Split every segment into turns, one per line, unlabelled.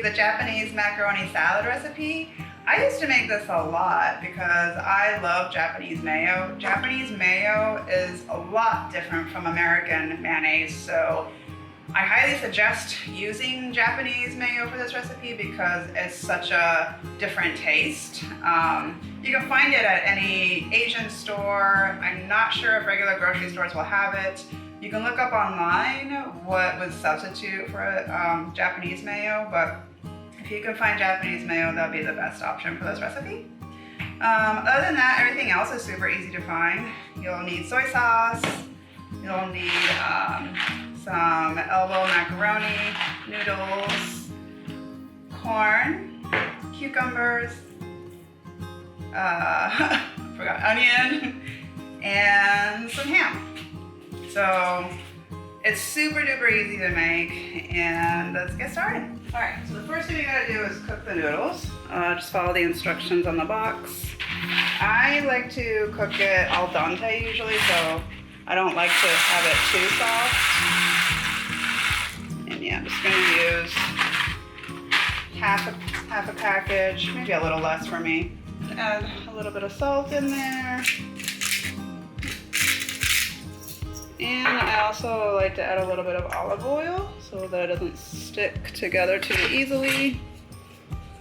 the Japanese Macaroni Salad recipe. I used to make this a lot because I love Japanese mayo. Japanese mayo is a lot different from American mayonnaise, so I highly suggest using Japanese mayo for this recipe because it's such a different taste. You can find it at any Asian store. I'm not sure if regular grocery stores will have it. You can look up online what would substitute for Japanese mayo, but if you can find Japanese mayo, that'll be the best option for this recipe. Other than that, everything else is super easy to find. You'll need soy sauce. You'll need some elbow macaroni, noodles, corn, cucumbers, forgot onion, and some ham. So it's super duper easy to make, and let's get started. All right, so the first thing we gotta do is cook the noodles. Just follow the instructions on the box. I like to cook it al dente usually, so I don't like to have it too soft. And yeah, I'm just gonna use half a package, maybe a little less for me. Add a little bit of salt in there. And I also like to add a little bit of olive oil so that it doesn't stick together too easily.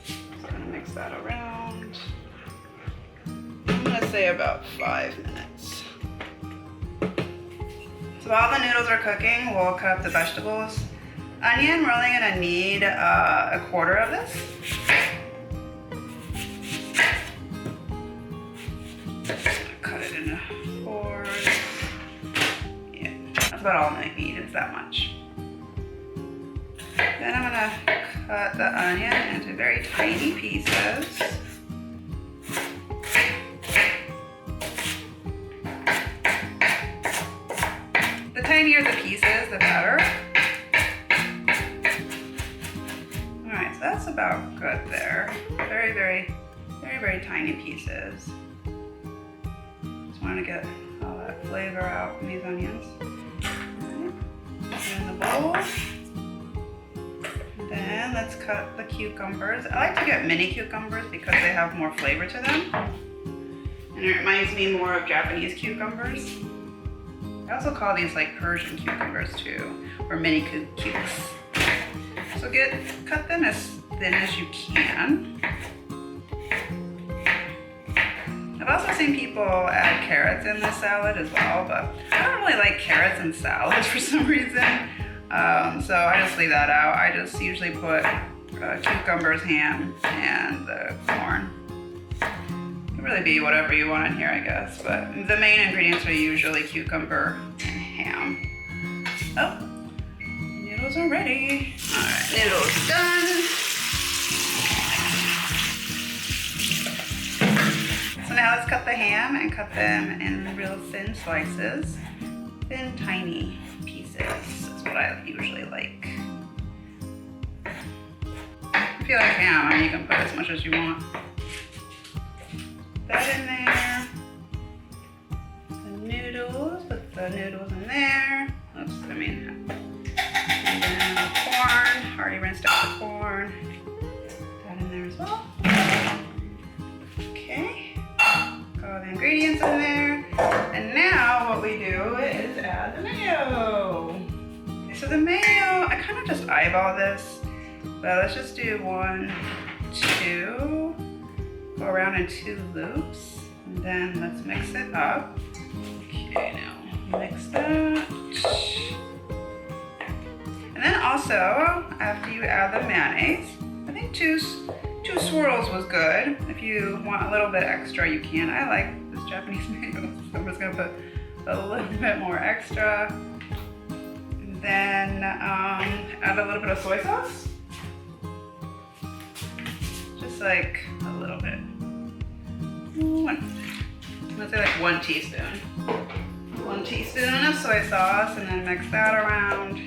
Just gonna mix that around. I'm gonna say about 5 minutes. So while the noodles are cooking, we'll cut up the vegetables. Onion, we're only gonna need a quarter of this. Cut it into 4s. About all I need is that much. Then I'm gonna cut the onion into very tiny pieces. The tinier the pieces, the better. All right, so that's about good there. Very tiny pieces. Just want to get all that flavor out in these onions. In the bowl. Then let's cut the cucumbers. I like to get mini cucumbers because they have more flavor to them. And it reminds me more of Japanese cucumbers. I also call these like Persian cucumbers too, or mini cubes. So cut them as thin as you can. I've also seen people add carrots in this salad as well, but I don't really like carrots in salads for some reason. So I just leave that out. I just usually put cucumbers, ham, and the corn. It can really be whatever you want in here, I guess, but the main ingredients are usually cucumber and ham. Oh, noodles are ready. All right, noodles done. So now let's cut the ham and cut them in real thin slices. Thin, tiny pieces is what I usually like. If you like ham, I mean, you can put as much as you want. Put that in there. The noodles, put the noodles in there. Oops, I mean, and then the corn, already rinsed out the corn. Put that in there as well. Okay. All the ingredients in there. And now what we do is add the mayo. Okay, so the mayo, I kind of just eyeball this, but let's just do 1, 2, go around in 2 loops, and then let's mix it up. Okay, now mix that. And then also, after you add the mayonnaise, I think two swirls was good. If you want a little bit extra, you can. I like this Japanese mayo, so I'm just gonna put a little bit more extra. And then add a little bit of soy sauce. Just like a little bit. Let's say like 1 teaspoon. 1 teaspoon of soy sauce, and then mix that around.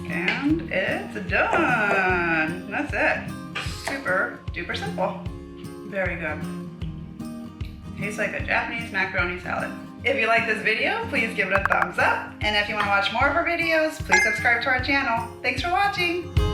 And it's done. That's it. Super duper simple. Very good. Tastes like a Japanese macaroni salad. If you like this video, please give it a thumbs up. And if you want to watch more of our videos, please subscribe to our channel. Thanks for watching.